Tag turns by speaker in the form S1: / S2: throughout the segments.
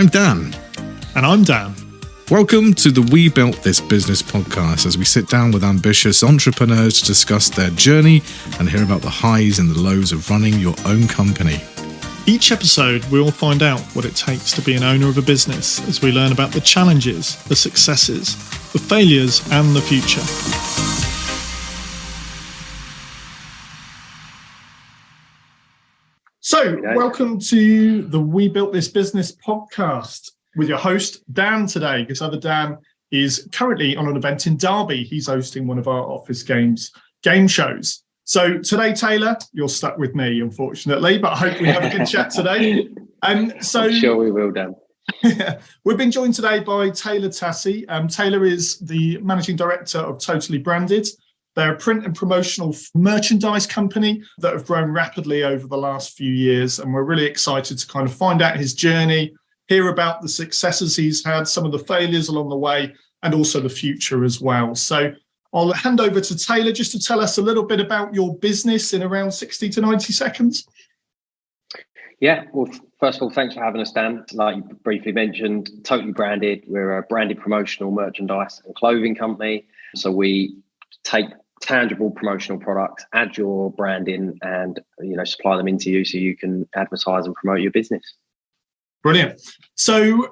S1: I'm Dan.
S2: And I'm Dan.
S1: Welcome to the We Built This Business podcast as we sit down with ambitious entrepreneurs to discuss their journey and hear about the highs and the lows of running your own company.
S2: Each episode, we'll find out what it takes to be an owner of a business as we learn about the challenges, the successes, the failures, and the future. So, welcome to the We Built This Business podcast with your host, Dan, today. This other Dan is currently on an event in Derby. He's hosting one of our office game shows. So today, Taylor, you're stuck with me, unfortunately, but I hope we have a good chat today.
S3: I'm sure we will, Dan.
S2: We've been joined today by Taylor Tassie. Taylor is the Managing Director of Totally Branded. They're a print and promotional merchandise company that have grown rapidly over the last few years. And we're really excited to kind of find out his journey, hear about the successes he's had, some of the failures along the way, and also the future as well. So I'll hand over to Taylor just to tell us a little bit about your business in around 60 to 90 seconds.
S3: Yeah, well, first of all, thanks for having us, Dan. Like you briefly mentioned, Totally Branded. We're a branded promotional merchandise and clothing company. So we take tangible promotional products, add your branding, and supply them into you so you can advertise and promote your business.
S2: Brilliant. So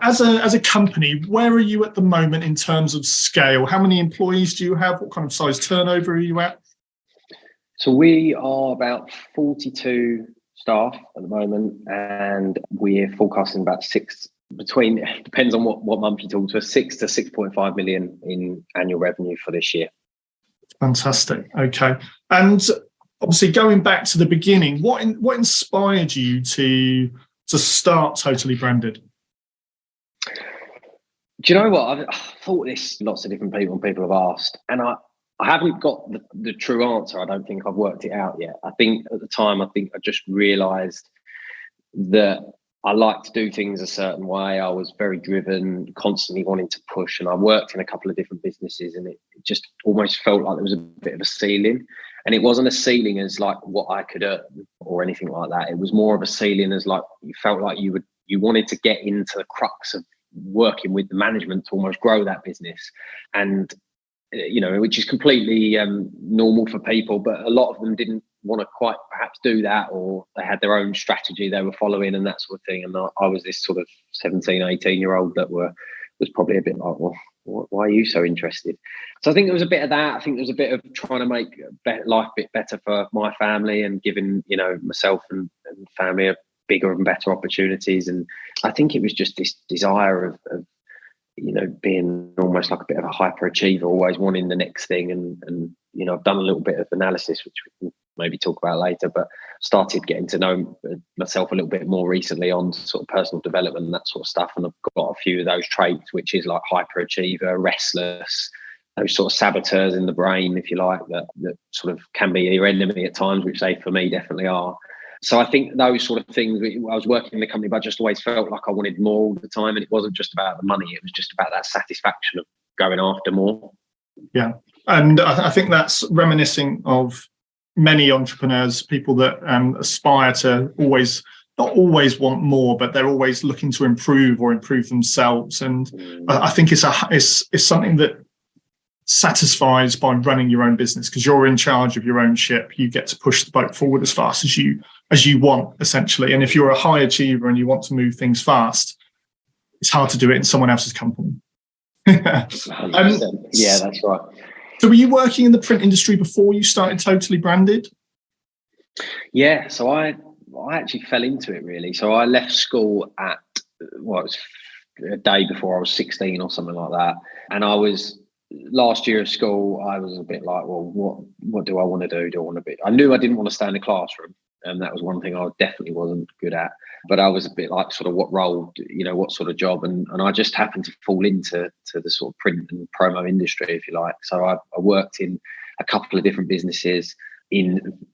S2: as a company, where are you at the moment in terms of scale? How many employees do you have? What kind of size turnover are you at?
S3: So we are about 42 staff at the moment, and we're forecasting about depends on what month you talk to, 6 to 6.5 million in annual revenue for this year.
S2: Fantastic. Okay. And obviously going back to the beginning, what inspired you to start Totally Branded?
S3: Do you know what? I've thought this lots of different people have asked, and I haven't got the true answer. I don't think I've worked it out yet. I think at the time, I just realised that I like to do things a certain way. I was very driven, constantly wanting to push, and I worked in a couple of different businesses, and it just almost felt like there was a bit of a ceiling. And it wasn't a ceiling as like what I could earn or anything like that. It was more of a ceiling as like you felt like you wanted to get into the crux of working with the management to almost grow that business. And which is completely normal for people, but a lot of them didn't want to quite perhaps do that, or they had their own strategy they were following and that sort of thing. And I was this sort of 17, 18-year-old that was probably a bit like, well, why are you so interested? So I think there was a bit of that. I think there was a bit of trying to make life a bit better for my family and giving, myself and family a bigger and better opportunities. And I think it was just this desire of being almost like a bit of a hyperachiever, always wanting the next thing. And I've done a little bit of analysis, which we can maybe talk about later, but started getting to know myself a little bit more recently on sort of personal development and that sort of stuff. And I've got a few of those traits, which is like hyperachiever, restless, those sort of saboteurs in the brain, if you like, that sort of can be your enemy at times, which they, for me, definitely are. So I think those sort of things, I was working in the company, but I just always felt like I wanted more all the time. And it wasn't just about the money. It was just about that satisfaction of going after more. Yeah.
S2: And I think that's reminiscing of many entrepreneurs, people that aspire to not always want more, but they're always looking to improve themselves. And I think it's something that satisfies by running your own business, because you're in charge of your own ship. You get to push the boat forward as fast as you want, essentially. And if you're a high achiever and you want to move things fast, it's hard to do it in someone else's company.
S3: Yeah, that's right.
S2: So were you working in the print industry before you started Totally Branded?
S3: Yeah, so I actually fell into it, really. So I left school it was a day before I was 16 or something like that. And last year of school, I was a bit like, well, what do I want to do? I knew I didn't want to stay in the classroom. And that was one thing I definitely wasn't good at. But I was a bit like, sort of what role, what sort of job. And I just happened to fall into the sort of print and promo industry, if you like. So I worked in a couple of different businesses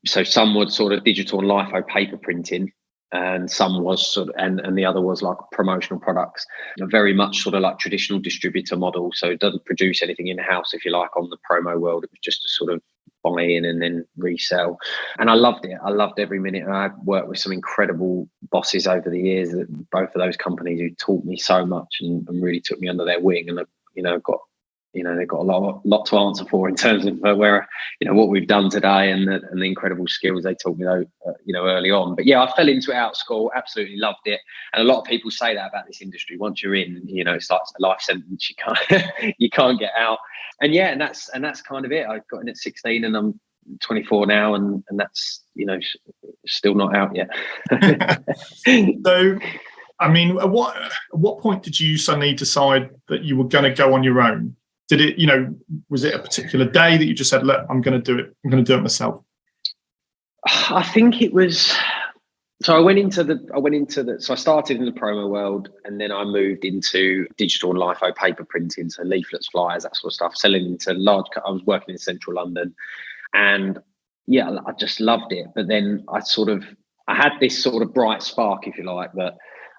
S3: so some were sort of digital and LIFO paper printing, and some was sort of, and the other was like promotional products, very much sort of like traditional distributor model. So it doesn't produce anything in-house, if you like, on the promo world. It was just a sort of buy in and then resell. And I loved it. I loved every minute. And I worked with some incredible bosses over the years, both of those companies, who taught me so much and really took me under their wing. And, they've got a lot to answer for in terms of where, what we've done today and the incredible skills they taught me, early on. But yeah, I fell into it out of school, absolutely loved it. And a lot of people say that about this industry. Once you're in, it's like a life sentence. You can't get out. And yeah, and that's kind of it. I got in at 16 and I'm 24 now, and that's, still not out yet.
S2: So, I mean, at what point did you suddenly decide that you were going to go on your own? Did it, was it a particular day that you just said, look, I'm going to do it. I'm going to do it myself?
S3: I think it was. So I went into so I started in the promo world, and then I moved into digital and LIFO paper printing, so leaflets, flyers, that sort of stuff, selling into large. I was working in central London, and yeah, I just loved it. But then I had this sort of bright spark, if you like, that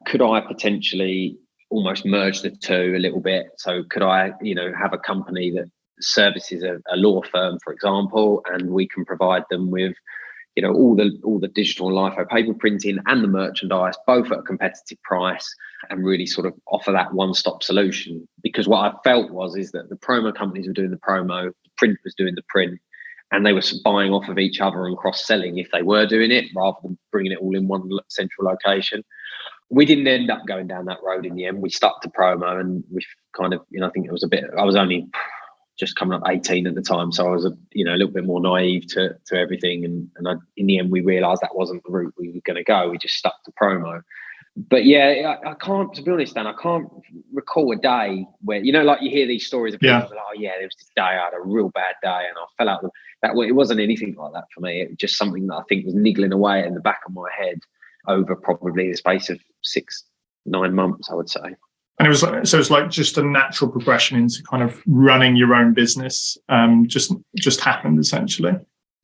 S3: could I potentially almost merge the two a little bit. So could I, have a company that services a law firm, for example, and we can provide them with, all the digital and LIFO paper printing and the merchandise, both at a competitive price, and really sort of offer that one-stop solution. Because what I felt is that the promo companies were doing the promo, the print was doing the print, and they were buying off of each other and cross-selling if they were doing it, rather than bringing it all in one central location. We didn't end up going down that road in the end. We stuck to promo, and we kind of, I think it was I was only just coming up 18 at the time. So I was, a little bit more naive to everything. And in the end, we realised that wasn't the route we were going to go. We just stuck to promo. But yeah, I can't, to be honest, Dan, I can't recall a day where, like you hear these stories of people like, oh yeah, there was this day I had a real bad day and I fell out. That way, it wasn't anything like that for me. It was just something that I think was niggling away in the back of my head over probably the space of 6-9 months, I would say.
S2: And it's like just a natural progression into kind of running your own business. Just happened essentially.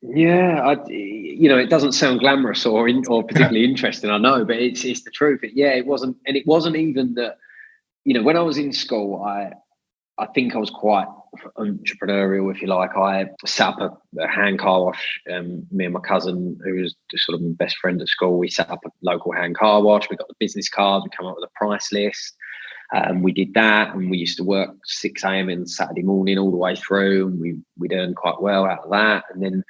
S3: Yeah, it doesn't sound glamorous or particularly interesting, I know, but it's the truth. It wasn't, and it wasn't even that. When I was in school, I think I was quite entrepreneurial, if you like. I set up a hand car wash. Me and my cousin, who was just sort of my best friend at school, we set up a local hand car wash. We got the business cards. We came up with a price list. We did that, and we used to work 6 a.m. in Saturday morning all the way through, and we'd earn quite well out of that. And then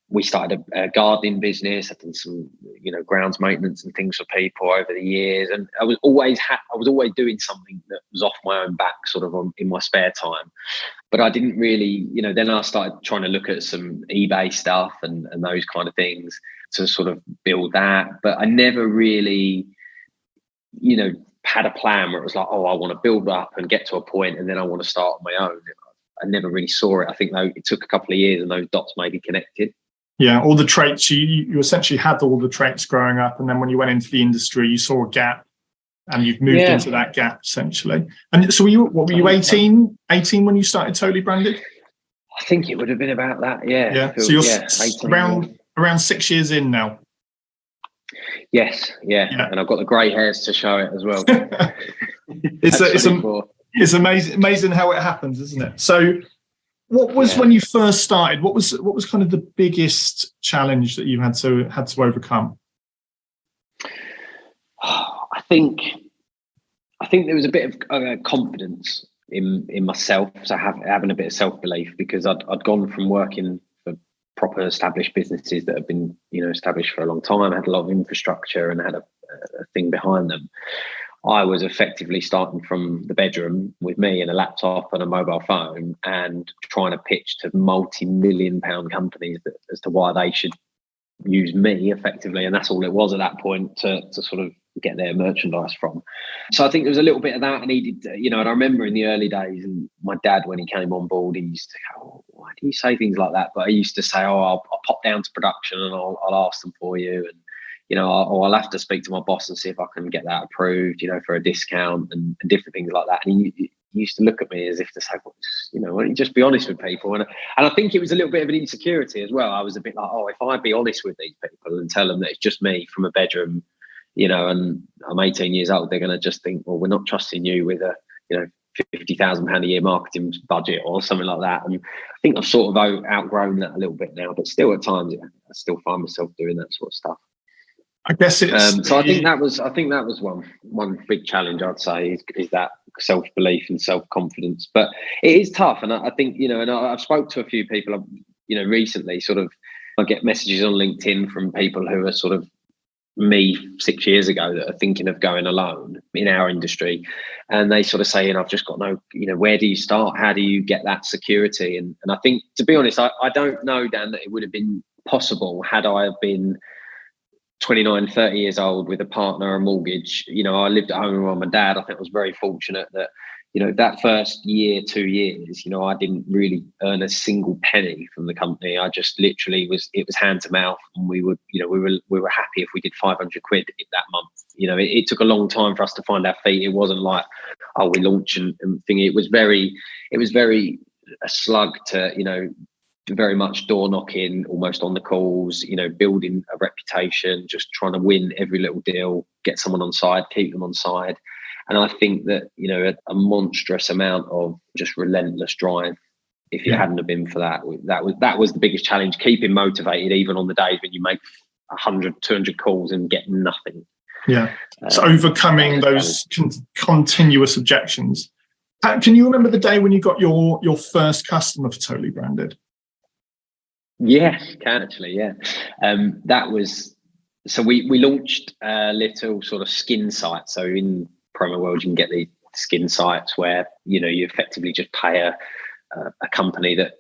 S3: we started a gardening business. I did some, grounds maintenance and things for people over the years. And I was always doing something that was off my own back, sort of in my spare time. But I didn't really, then I started trying to look at some eBay stuff and those kind of things to sort of build that. But I never really, had a plan where it was like, oh, I want to build up and get to a point and then I want to start on my own. I never really saw it. I think though it took a couple of years and those dots maybe connected. Yeah,
S2: all the traits, you essentially had all the traits growing up, and then when you went into the industry, you saw a gap and you've moved into that gap essentially. And so were you 18 when you started Totally Branded?
S3: I think it would have been about that, yeah.
S2: Yeah, so you're around 6 years in now.
S3: Yes, yeah, and I've got the grey hairs to show it as well.
S2: It's amazing how it happens, isn't it? So, what was when you first started? What was kind of the biggest challenge that you had to overcome?
S3: I think there was a bit of confidence in myself, so having a bit of self-belief, because I'd gone from working for proper established businesses that have been established for a long time, had a lot of infrastructure and had a thing behind them. I was effectively starting from the bedroom with me and a laptop and a mobile phone and trying to pitch to multi-million-pound companies as to why they should use me effectively, and that's all it was at that point to sort of get their merchandise from. So I think there was a little bit of that. I needed, and I remember in the early days, and my dad, when he came on board, he used to go, oh, why do you say things like that? But I used to say, oh, I'll pop down to production and I'll ask them for you, and I'll have to speak to my boss and see if I can get that approved, for a discount and different things like that. And he used to look at me as if to say, why don't you just be honest with people? And I think it was a little bit of an insecurity as well. I was a bit like, oh, if I be honest with these people and tell them that it's just me from a bedroom, and I'm 18 years old, they're going to just think, well, we're not trusting you with a £50,000 a year marketing budget or something like that. And I think I've sort of outgrown that a little bit now, but still at times I still find myself doing that sort of stuff.
S2: I guess it's
S3: so I think that was one big challenge, I'd say, is that self-belief and self-confidence. But it is tough, and I think, and I've spoke to a few people, recently. Sort of, I get messages on LinkedIn from people who are sort of me 6 years ago that are thinking of going alone in our industry, and they sort of saying, I've just got no, where do you start? How do you get that security? And I think, to be honest, I don't know, Dan, that it would have been possible had I have been 29, 30 years old with a partner, a mortgage. I lived at home with my dad. I think I was very fortunate that, that first year, 2 years, I didn't really earn a single penny from the company. I just literally it was hand to mouth, and we were happy if we did 500 quid that month. It took a long time for us to find our feet. It wasn't like, we launch and thing. It was very a slug to, very much door knocking, almost on the calls, building a reputation, just trying to win every little deal, get someone on side, keep them on side. And I think that, a monstrous amount of just relentless drive. If it hadn't have been for that was the biggest challenge, keeping motivated even on the days when you make 100, 200 calls and get nothing.
S2: Yeah. So overcoming those continuous objections. Can you remember the day when you got your first customer for Totally Branded?
S3: Yeah, can actually. Yeah. That was, so we launched a little sort of skin site. So in Promo World, you can get the skin sites where, you effectively just pay a company that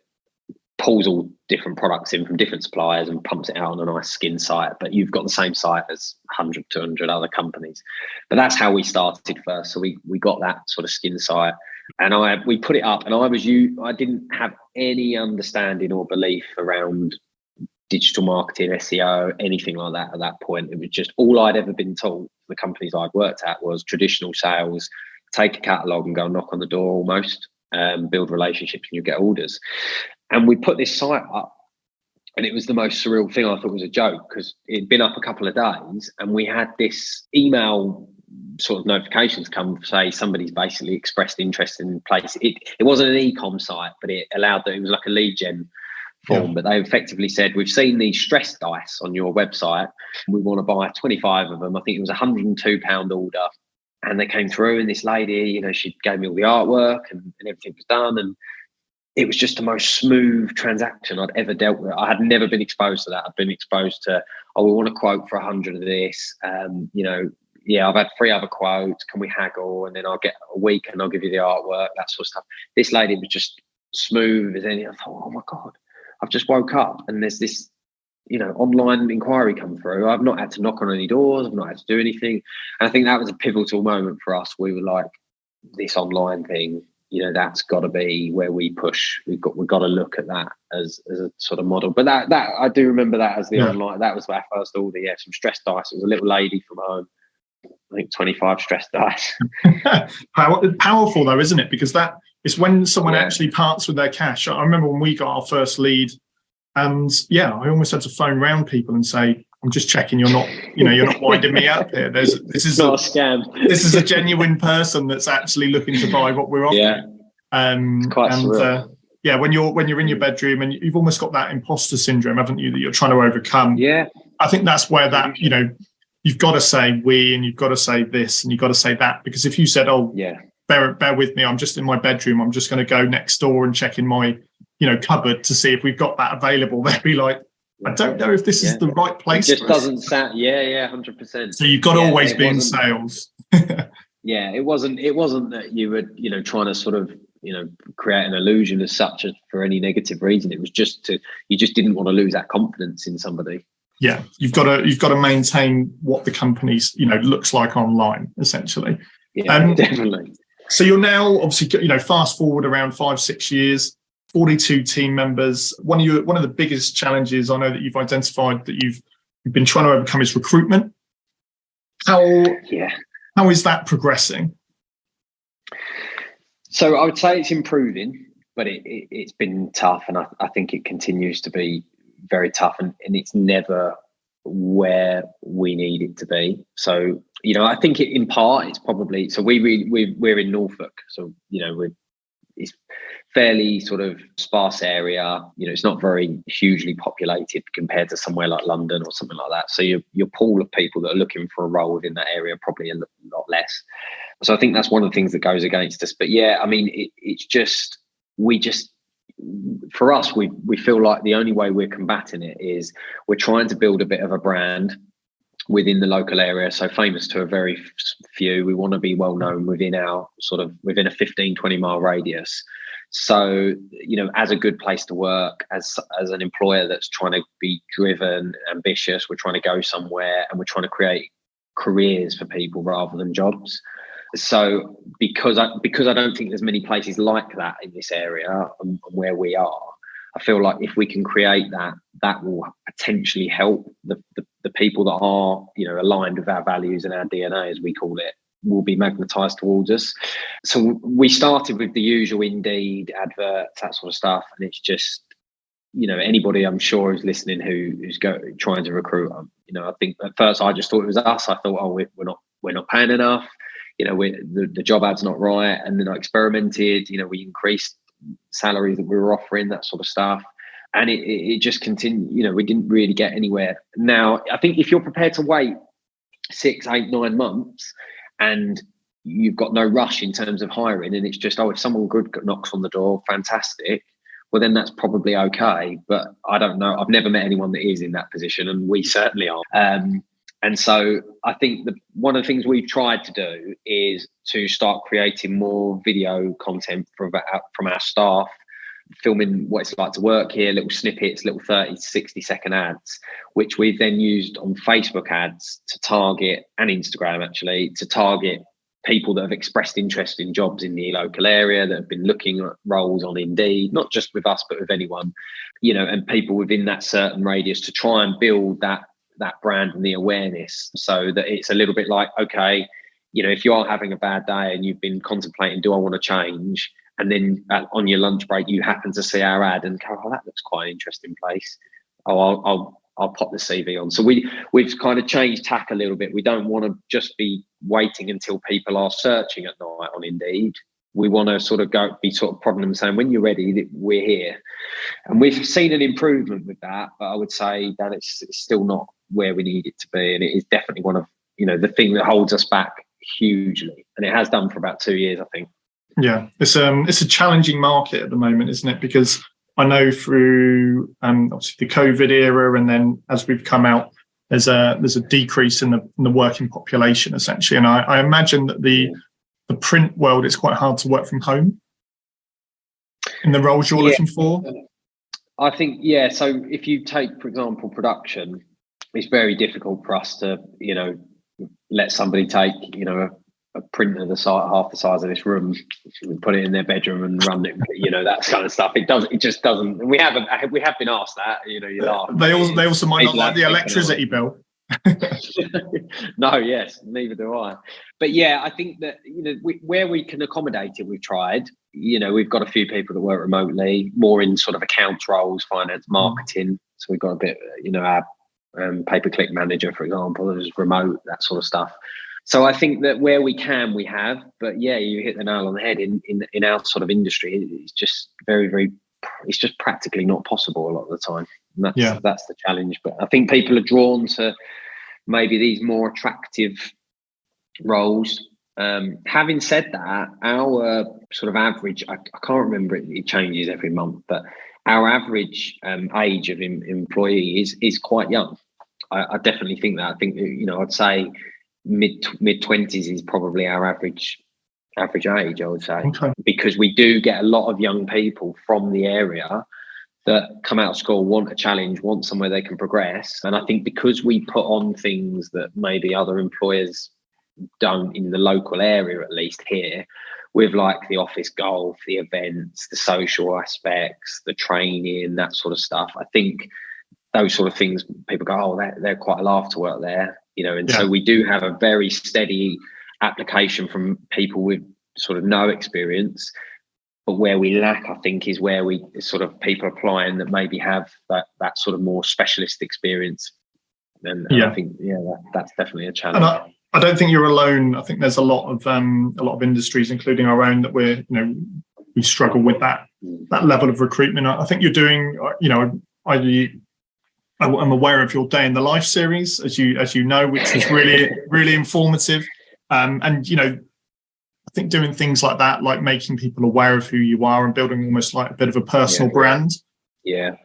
S3: pulls all different products in from different suppliers and pumps it out on a nice skin site. But you've got the same site as 100, 200 other companies. But that's how we started first. So we got that sort of skin site, and we put it up, and I didn't have any understanding or belief around digital marketing, SEO, anything like that at that point. It was just all I'd ever been told. The companies I'd worked at was traditional sales, take a catalogue and go knock on the door almost, build relationships and you get orders. And we put this site up, and it was the most surreal thing. I thought it was a joke because it'd been up a couple of days, and we had this email sort of notifications come say somebody's basically expressed interest in place. It wasn't an e-com site, but it allowed that. It was like a lead gen form, yeah. But they effectively said, we've seen these stress dice on your website. We want to buy 25 of them. I think it was £102 order. And they came through, and this lady, she gave me all the artwork and everything was done. And it was just the most smooth transaction I'd ever dealt with. I had never been exposed to that. I'd been exposed to, we want a quote for 100 of this. I've had 3 other quotes. Can we haggle? And then I'll get a week and I'll give you the artwork, that sort of stuff. This lady was just smooth as any. I thought, oh my God, I've just woke up and there's this, online inquiry come through. I've not had to knock on any doors. I've not had to do anything. And I think that was a pivotal moment for us. We were like, this online thing, that's got to be where we push. We've got to look at that as a sort of model. But that I do remember that as the online. That was our first order. Yeah, some stress dice. It was a little lady from home. I think 25 stress dice.
S2: Powerful though, isn't it? Because that is when someone actually parts with their cash. I remember when we got our first lead, and I almost had to phone round people and say, I'm just checking you're not winding me up here. This is
S3: not a scam.
S2: This is a genuine person that's actually looking to buy what we're offering.
S3: It's quite surreal.
S2: When you're in your bedroom and you've almost got that imposter syndrome, haven't you, that you're trying to overcome?
S3: Yeah.
S2: I think that's where that, you've got to say we, and you've got to say this, and you've got to say that, because if you said, bear with me, I'm just in my bedroom, I'm just going to go next door and check in my, cupboard to see if we've got that available, they'd be like, I don't know if this is the right place.
S3: It just doesn't sound. 100%.
S2: So you've got to always be in sales.
S3: It wasn't that you were, trying to sort of, create an illusion as such as for any negative reason. It was just you just didn't want to lose that confidence in somebody.
S2: Yeah, you've got to maintain what the company's, looks like online, essentially.
S3: Yeah, definitely.
S2: So you're now obviously, fast forward around 5-6 years. 42 team members. One of the biggest challenges I know that you've identified that you've been trying to overcome is recruitment. How is that progressing?
S3: So I would say it's improving, but it's been tough, and I think it continues to be very tough, and it's never where we need it to be. So I think in part it's probably, so we're in Norfolk, so it's fairly sort of sparse area. It's not very hugely populated compared to somewhere like London or something like that. So your pool of people that are looking for a role within that area probably a lot less. So I think that's one of the things that goes against us. But yeah, I mean, it's just for us, we feel like the only way we're combating it is we're trying to build a bit of a brand within the local area, so famous to a very few. We want to be well known within a 15-20 mile radius. So as a good place to work, as an employer that's trying to be driven, ambitious, we're trying to go somewhere, and we're trying to create careers for people rather than jobs. So because I don't think there's many places like that in this area and where we are, I feel like if we can create that will potentially help the people that are, aligned with our values and our DNA, as we call it, will be magnetized towards us. So we started with the usual Indeed adverts, that sort of stuff. And it's just, anybody I'm sure who's listening who's trying to recruit, I think at first I just thought it was us. I thought, we're not paying enough. The job ad's not right. And then I experimented, we increased salaries that we were offering, that sort of stuff. And it just continued, we didn't really get anywhere. Now, I think if you're prepared to wait 6, 8, 9 months and you've got no rush in terms of hiring, and it's just, if someone good knocks on the door, fantastic, well, then that's probably okay. But I don't know. I've never met anyone that is in that position, and we certainly are. And so I think one of the things we've tried to do is to start creating more video content from our staff, filming what it's like to work here, little snippets, little 30 to 60 second ads, which we've then used on Facebook ads to target, and Instagram actually, to target people that have expressed interest in jobs in the local area, that have been looking at roles on Indeed, not just with us, but with anyone, and people within that certain radius, to try and build that brand and the awareness, so that it's a little bit like, okay, if you are having a bad day and you've been contemplating, do I want to change? And then on your lunch break, you happen to see our ad and go, oh, that looks quite an interesting place. Oh, I'll pop the CV on. So we've kind of changed tack a little bit. We don't want to just be waiting until people are searching at night on Indeed. We want to sort of be prodding them, saying, when you're ready, we're here. And we've seen an improvement with that, but I would say that it's still not where we need it to be. And it is definitely one of, the thing that holds us back hugely. And it has done for about 2 years, I think.
S2: Yeah, it's a challenging market at the moment, isn't it? Because I know through obviously the COVID era, and then as we've come out, there's a decrease in the working population essentially. And I imagine that the print world, it's quite hard to work from home in the roles you're looking for.
S3: I think, so if you take, for example, production, it's very difficult for us to, let somebody take, a printer half the size of this room, put it in their bedroom and run it, that kind of stuff. It just doesn't. We have been asked that, you laugh.
S2: They also might not like the electricity bill.
S3: No, yes, neither do I. But I think that where we can accommodate it, we've tried. We've got a few people that work remotely, more in sort of accounts roles, finance, marketing. So we've got a bit, our pay-per-click manager, for example, is remote, that sort of stuff. So I think that where we can, we have. But you hit the nail on the head. In our sort of industry, it's just very, very. It's just practically not possible a lot of the time. And that's the challenge. But I think people are drawn to maybe these more attractive roles. Having said that, our sort of average, I can't remember, it changes every month, but our average age of employee is quite young. I definitely think that. I think, I'd say mid 20s is probably our average age, I would say. Okay. Because we do get a lot of young people from the area that come out of school, want a challenge, want somewhere they can progress. And I think because we put on things that maybe other employers don't in the local area, at least here, with like the office golf, the events, the social aspects, the training, that sort of stuff, I think those sort of things, people go, oh, they're quite a laugh to work there, So we do have a very steady application from people with sort of no experience. But where we lack, I think, is where we sort of people applying that maybe have that sort of more specialist experience. And I think, that's definitely a challenge.
S2: I don't think you're alone. I think there's a lot of industries, including our own, that we struggle with that level of recruitment. I think you're doing, I'm aware of your Day in the Life series, as you know, which was really informative. And I think doing things like that, like making people aware of who you are and building almost like a bit of a personal brand.
S3: Yeah.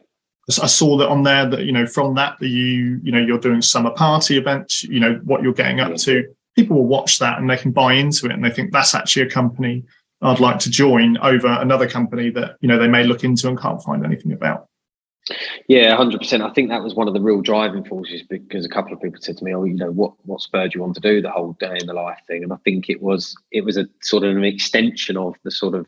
S2: I saw that on there that, from that you're doing summer party events, what you're getting up to. People will watch that and they can buy into it and they think that's actually a company I'd like to join over another company that, they may look into and can't find anything about.
S3: Yeah, 100%. I think that was one of the real driving forces, because a couple of people said to me, what spurred you on to do the whole Day in the Life thing? And I think it was a sort of an extension of the sort of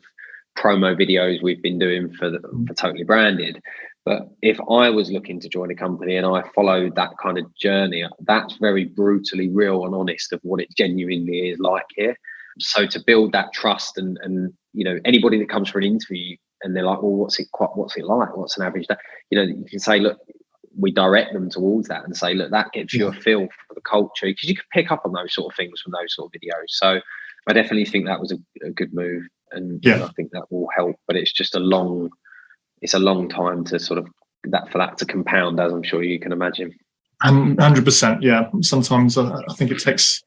S3: promo videos we've been doing for Totally Branded. But if I was looking to join a company and I followed that kind of journey, that's very brutally real and honest of what it genuinely is like here. So to build that trust and anybody that comes for an interview and they're like, well, what's it like? What's an average day? You can say, look, we direct them towards that and say, look, that gives you a feel for the culture, because you can pick up on those sort of things from those sort of videos. So I definitely think that was a good move, and I think that will help. But it's just a long time to sort of for that to compound, as I'm sure you can imagine.
S2: 100%, yeah. Sometimes I think it takes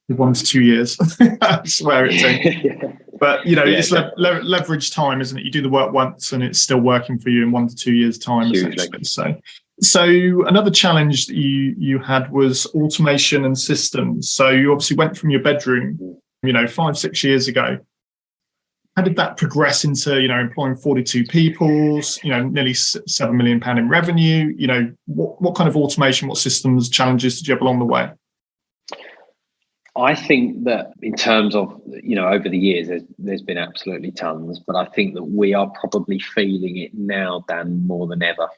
S2: 1 to 2 years. I swear it takes. But it's leverage time, isn't it? You do the work once and it's still working for you in 1 to 2 years' time, essentially. So another challenge that you had was automation and systems. So you obviously went from your bedroom, 5-6 years ago. How did that progress into, employing 42 people, nearly £7 million in revenue? What kind of automation, what systems, challenges did you have along the way?
S3: I think that in terms of, over the years, there's been absolutely tons, but I think that we are probably feeling it now, Dan, more than ever.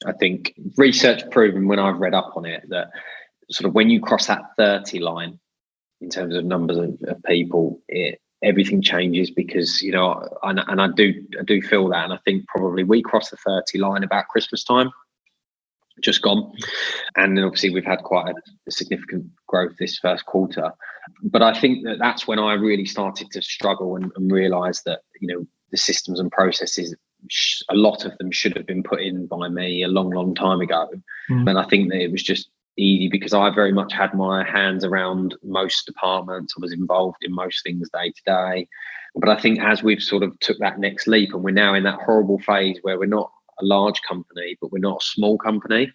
S3: I think research proven, when I've read up on it, that sort of when you cross that 30 line in terms of numbers of people, everything changes, because, and I do feel that. And I think probably we crossed the 30 line about Christmas time, just gone. And then obviously we've had quite a significant growth this first quarter. But I think that's when I really started to struggle and realize that, the systems and processes, a lot of them should have been put in by me a long time ago. And I think that it was just easy because I very much had my hands around most departments. I was involved in most things day to day. But I think as we've sort of took that next leap, and we're now in that horrible phase where we're not a large company, but we're not a small company.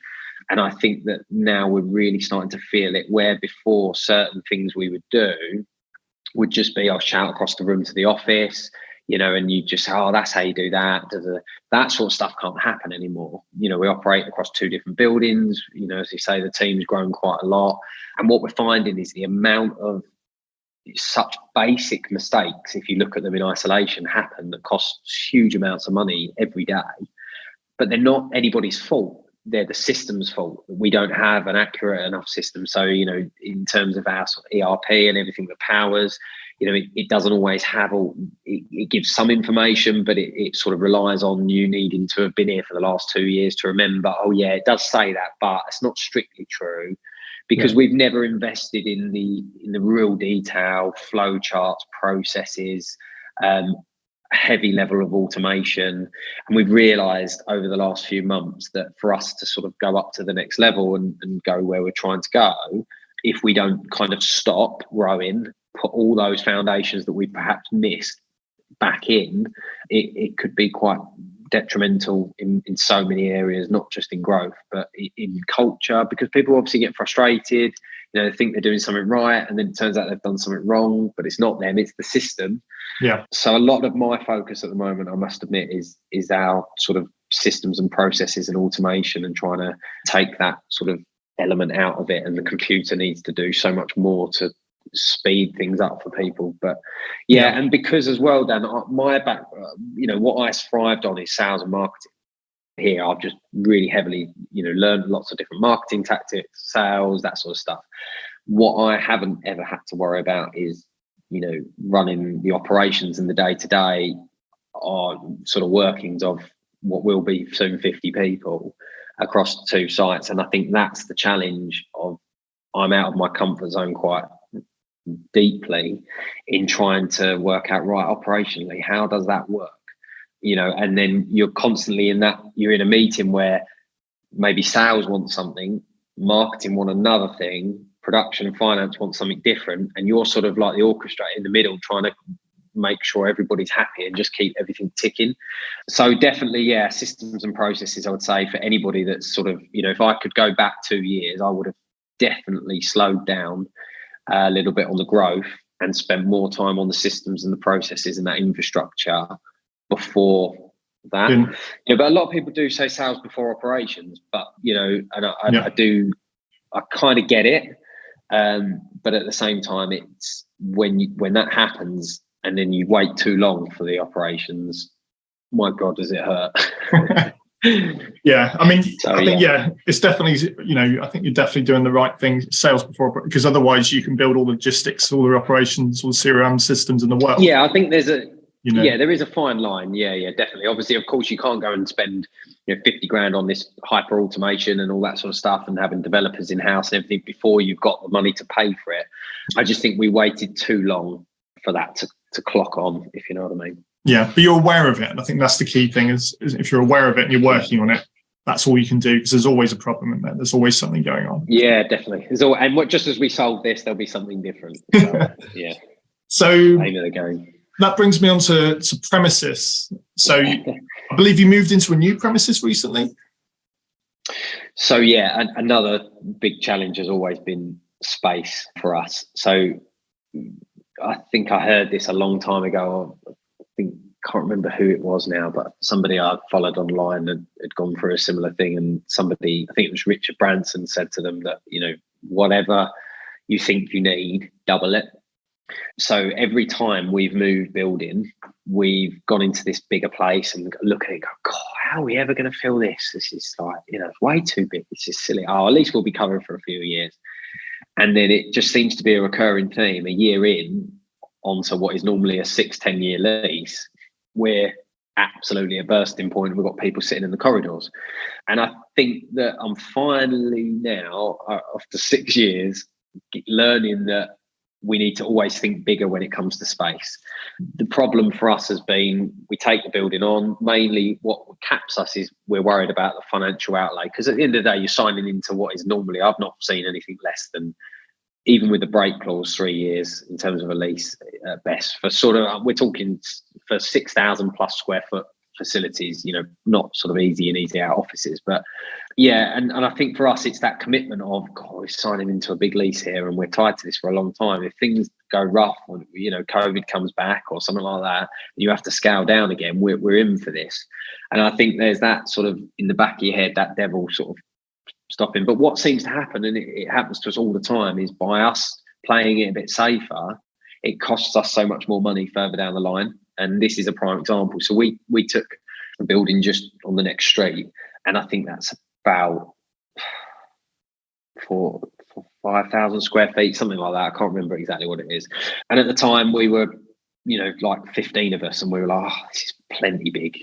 S3: And I think that now we're really starting to feel it, where before certain things we would do would just be, I'll shout across the room to the office, and you just say, oh, that's how you do that. That sort of stuff can't happen anymore. We operate across 2 different buildings. As you say, the team's grown quite a lot. And what we're finding is the amount of such basic mistakes, if you look at them in isolation, happen that cost huge amounts of money every day. But they're not anybody's fault. They're the system's fault. We don't have an accurate enough system. So, in terms of our sort of ERP and everything that powers, it doesn't always have it gives some information, but it sort of relies on you needing to have been here for the last 2 years to remember, oh yeah, it does say that, but it's not strictly true, because we've never invested in the real detail, flow charts, processes, heavy level of automation. And we've realized over the last few months that for us to sort of go up to the next level and go where we're trying to go, if we don't kind of stop growing, put all those foundations that we perhaps missed back in, it could be quite detrimental in so many areas, not just in growth, but in culture, because people obviously get frustrated. They think they're doing something right, and then it turns out they've done something wrong, but it's not them, it's the system. Yeah. So a lot of my focus at the moment, I must admit, is our sort of systems and processes and automation, and trying to take that sort of element out of it. And the computer needs to do so much more to speed things up for people. But and because as well, Dan, my back, what I thrived on is sales and marketing. Here I've just really heavily learned lots of different marketing tactics, sales, that sort of stuff. What I haven't ever had to worry about is running the operations and the day-to-day are sort of workings of what will be soon 50 people across 2 sites. And I think that's the challenge of, I'm out of my comfort zone quite deeply in trying to work out, right, operationally, how does that work? And then you're constantly you're in a meeting where maybe sales want something, marketing want another thing, production and finance want something different, and you're sort of like the orchestra in the middle trying to make sure everybody's happy and just keep everything ticking. So definitely, systems and processes, I would say, for anybody that's sort of, if I could go back 2 years, I would have definitely slowed down a little bit on the growth and spent more time on the systems and the processes and that infrastructure before that. But a lot of people do say sales before operations, but and I kind of get it, but at the same time, it's when that happens and then you wait too long for the operations, my God, does it hurt?
S2: Yeah, I mean, I think it's definitely, I think you're definitely doing the right thing, sales before, because otherwise you can build all the logistics, all the operations, all the CRM systems in the world.
S3: Yeah, I think there is a fine line. Yeah, definitely. Obviously, of course, you can't go and spend 50 grand on this hyper automation and all that sort of stuff and having developers in house and everything before you've got the money to pay for it. I just think we waited too long for that to clock on, if you know what I mean.
S2: Yeah, but you're aware of it. And I think that's the key thing is if you're aware of it and you're working on it, that's all you can do, because there's always a problem in there. There's always something going on.
S3: Yeah, definitely. Just as we solve this, there'll be something different. So, yeah.
S2: So
S3: aim of the game.
S2: That brings me on to premises. So I believe you moved into a new premises recently.
S3: So yeah, another big challenge has always been space for us. So I think I heard this a long time ago. Can't remember who it was now, but somebody I followed online had gone through a similar thing, and somebody, I think it was Richard Branson, said to them that whatever you think you need, double it. So every time we've moved building, we've gone into this bigger place and look at it and go, God, how are we ever going to fill this? This is like, it's way too big. This is silly. Oh, at least we'll be covered for a few years. And then it just seems to be a recurring theme. A year in onto what is normally a 6-10 year lease, we're absolutely a bursting point. We've got people sitting in the corridors. And I think that I'm finally now, after 6 years, learning that we need to always think bigger when it comes to space. The problem for us has been we take the building on. Mainly what caps us is we're worried about the financial outlay, because at the end of the day, you're signing into what is normally, I've not seen anything less than, even with the break clause, 3 years in terms of a lease at best, for sort of, we're talking for 6,000 plus square foot facilities, not sort of easy out offices. But yeah, and I think for us, it's that commitment of, God, we're signing into a big lease here and we're tied to this for a long time. If things go rough, or, COVID comes back or something like that, you have to scale down again, we're in for this. And I think there's that sort of in the back of your head, that devil sort of stopping. But what seems to happen, and it happens to us all the time, is by us playing it a bit safer, it costs us so much more money further down the line. And this is a prime example. So we took a building just on the next street, and I think that's about for 5,000 square feet, something like that. I can't remember exactly what it is. And at the time we were, like 15 of us, and we were like, oh, this is plenty big.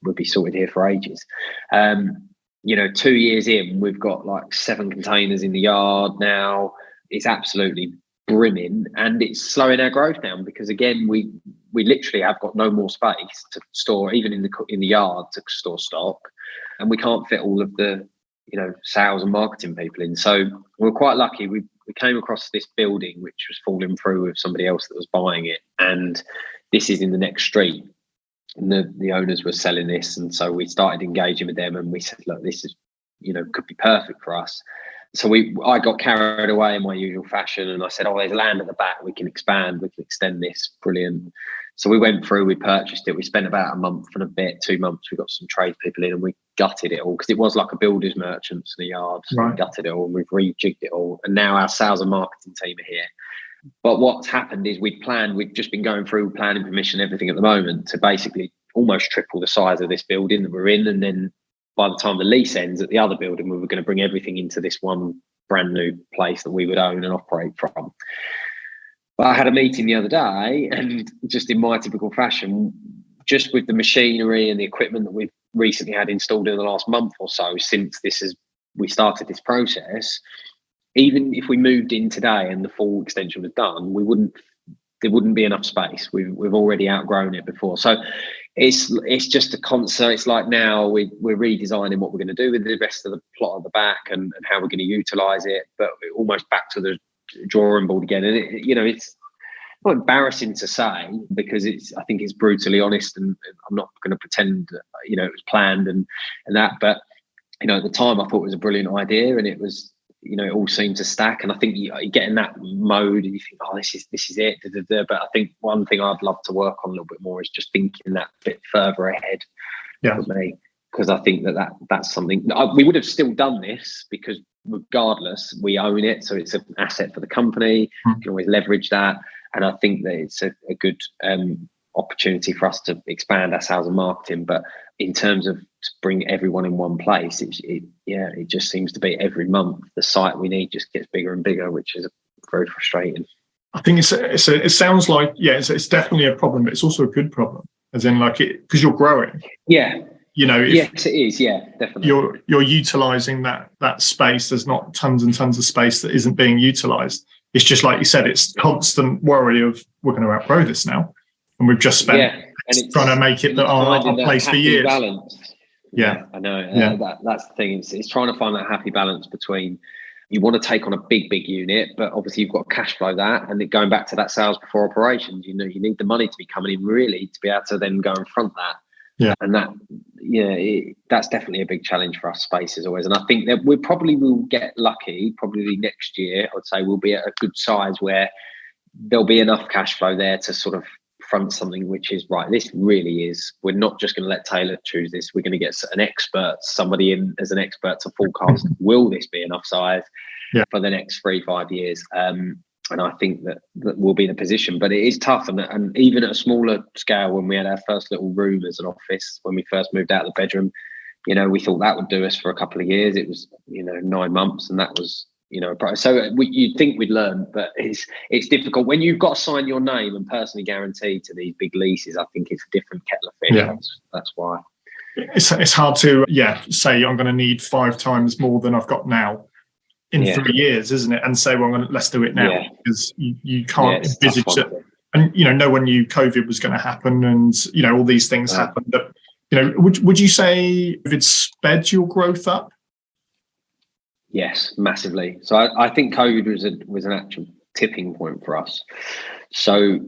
S3: We'll be sorted here for ages. 2 years in, we've got like 7 containers in the yard now. It's absolutely brimming, and it's slowing our growth down because, again, we literally have got no more space to store, even in the yard, to store stock, and we can't fit all of the sales and marketing people in. So we're quite lucky. We came across this building which was falling through with somebody else that was buying it, and this is in the next street. And the owners were selling this, and so we started engaging with them, and we said, look, this is could be perfect for us. So I got carried away in my usual fashion, and I said, oh, there's land at the back, we can expand, we can extend this, brilliant. So we went through, we purchased it, we spent about a month and a bit, 2 months, we got some tradespeople in, and we gutted it all, because it was like a builder's merchants in the yard. So
S2: right.
S3: We gutted it all, and we've rejigged it all, and now our sales and marketing team are here. But what's happened is we've just been going through planning permission, everything at the moment, to basically almost triple the size of this building that we're in. And then by the time the lease ends at the other building, we were going to bring everything into this one brand new place that we would own and operate from. But I had a meeting the other day, and just in my typical fashion, just with the machinery and the equipment that we've recently had installed in the last month or so, since we started this process, even if we moved in today and the full extension was done, there wouldn't be enough space. We've already outgrown it before. So it's just a concert. It's like now we're redesigning what we're going to do with the rest of the plot at the back and how we're going to utilize it, but almost back to the drawing board again. And it's not embarrassing to say, because I think it's brutally honest, and I'm not going to pretend it was planned and that. But at the time I thought it was a brilliant idea, and it was, it all seemed to stack. And I think you get in that mode and you think, oh, this is it. But I think one thing I'd love to work on a little bit more is just thinking that bit further ahead for me, because I think that's something we would have still done this, because regardless, we own it, so it's an asset for the company. You can always leverage that, and I think that it's a good opportunity for us to expand our sales and marketing. But in terms of to bring everyone in one place, it just seems to be every month the site we need just gets bigger and bigger, which is very frustrating.
S2: I think it sounds like it's definitely a problem, but it's also a good problem, as in because you're growing.
S3: Yeah. Yes, it is. Yeah, definitely.
S2: You're utilizing that space. There's not tons and tons of space that isn't being utilized. It's just like you said, it's constant worry of we're going to outgrow this now, and we've just spent trying to make it our place for years.
S3: Balance. Yeah, I know.
S2: Yeah.
S3: That's the thing. It's trying to find that happy balance between, you want to take on a big unit, but obviously you've got to cash flow that, and going back to that sales before operations. You need the money to be coming in really to be able to then go and front that.
S2: Yeah,
S3: and that's definitely a big challenge for us, spaces always. And I think that we probably will get lucky. Probably next year, I would say we'll be at a good size where there'll be enough cash flow there to sort of front something which is right. This really is. We're not just going to let Taylor choose this. We're going to get an expert, somebody in as an expert to forecast. Will this be enough size for the next 3-5 years? And I think that we'll be in a position, but it is tough. And even at a smaller scale, when we had our first little room as an office, when we first moved out of the bedroom, we thought that would do us for a couple of years. It was, 9 months, and that was, so you'd think we'd learn, but it's difficult when you've got to sign your name and personally guarantee to these big leases. I think it's a different kettle of fish.
S2: Yeah.
S3: That's why.
S2: It's hard to say I'm going to need 5 times more than I've got now in 3 years, isn't it? And say, well, let's do it now, because you can't envisage it. And no one knew COVID was going to happen, and all these things happened. But would you say it sped your growth up?
S3: Yes, massively. So I think COVID was an actual tipping point for us. So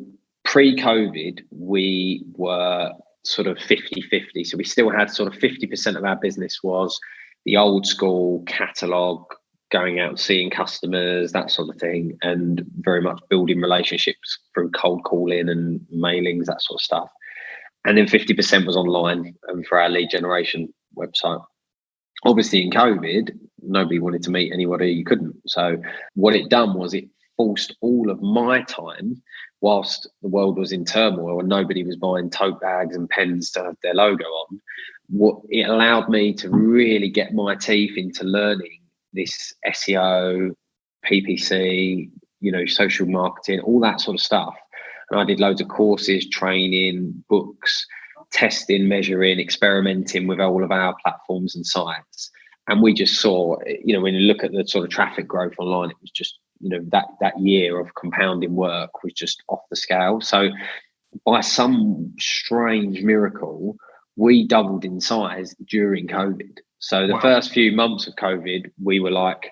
S3: pre-COVID, we were sort of 50-50. So we still had sort of 50% of our business was the old school catalogue, going out and seeing customers, that sort of thing, and very much building relationships through cold calling and mailings, that sort of stuff. And then 50% was online and for our lead generation website. Obviously in COVID, nobody wanted to meet anybody, you couldn't. So what it done was it forced all of my time, whilst the world was in turmoil and nobody was buying tote bags and pens to have their logo on, it allowed me to really get my teeth into learning this SEO, PPC, social marketing, all that sort of stuff. And I did loads of courses, training, books, testing, measuring, experimenting with all of our platforms and sites. And we just saw, when you look at the sort of traffic growth online, it was just, that year of compounding work was just off the scale. So by some strange miracle, we doubled in size during COVID. So the first few months of COVID, we were like,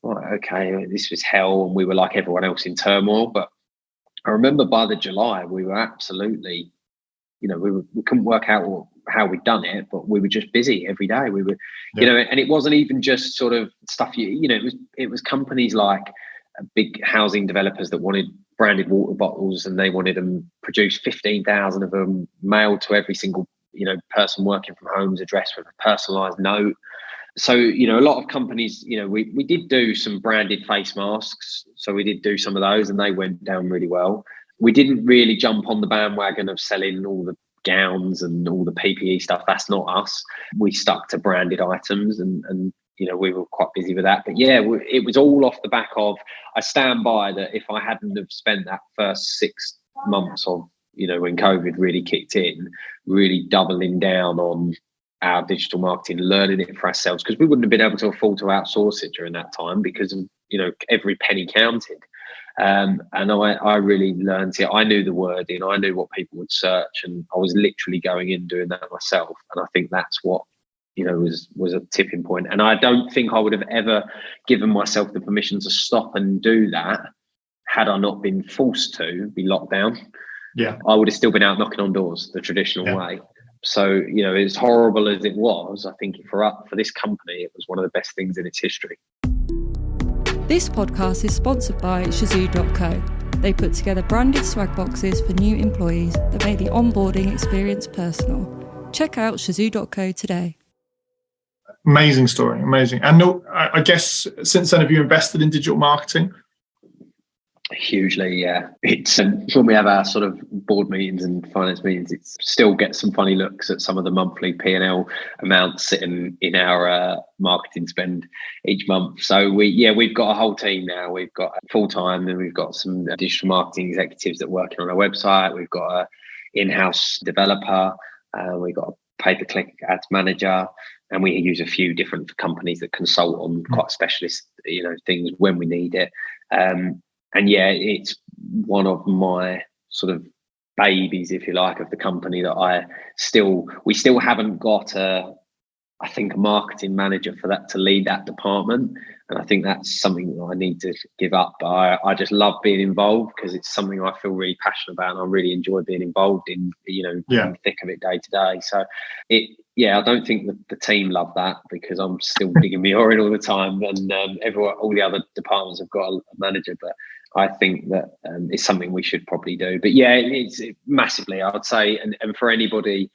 S3: okay, this was hell. And we were like everyone else in turmoil. But I remember by the July, we were absolutely, we couldn't work out how we'd done it, but we were just busy every day. We were, and it wasn't even just sort of stuff, it was companies like big housing developers that wanted branded water bottles, and they wanted them produced 15,000 of them mailed to every single person working from home's address with a personalized note. So, a lot of companies, we did do some branded face masks. So we did do some of those, and they went down really well. We didn't really jump on the bandwagon of selling all the gowns and all the PPE stuff. That's not us. We stuck to branded items, and we were quite busy with that. But it was all off the back of, I stand by that if I hadn't have spent that first 6 months of, when COVID really kicked in, really doubling down on our digital marketing, learning it for ourselves, because we wouldn't have been able to afford to outsource it during that time because of, every penny counted. And I really learned it. I knew the wording, I knew what people would search, and I was literally going in doing that myself. And I think that's what was a tipping point. And I don't think I would have ever given myself the permission to stop and do that had I not been forced to be locked down.
S2: Yeah,
S3: I would have still been out knocking on doors the traditional way. So, as horrible as it was, I think for this company, it was one of the best things in its history.
S4: This podcast is sponsored by Shazoo.co. They put together branded swag boxes for new employees that make the onboarding experience personal. Check out Shazoo.co today.
S2: Amazing story, amazing. And I guess since then, have you invested in digital marketing?
S3: Hugely, yeah. It's when we have our sort of board meetings and finance meetings, it's still get some funny looks at some of the monthly P&L amounts sitting in our marketing spend each month. So we've got a whole team now. We've got full-time, and we've got some digital marketing executives that are working on our website. We've got an in-house developer. We've got a pay-per-click ads manager, and we use a few different companies that consult on quite specialist things when we need it. And yeah, it's one of my sort of babies, if you like, of the company that we still haven't got a marketing manager for that to lead that department. And I think that's something that I need to give up. But I just love being involved because it's something I feel really passionate about, and I really enjoy being involved in, in the thick of it day to day. So I don't think the team love that because I'm still digging my oar in all the time, and all the other departments have got a manager, but I think that it's something we should probably do. But yeah, it's massively, I would say. And for anybody,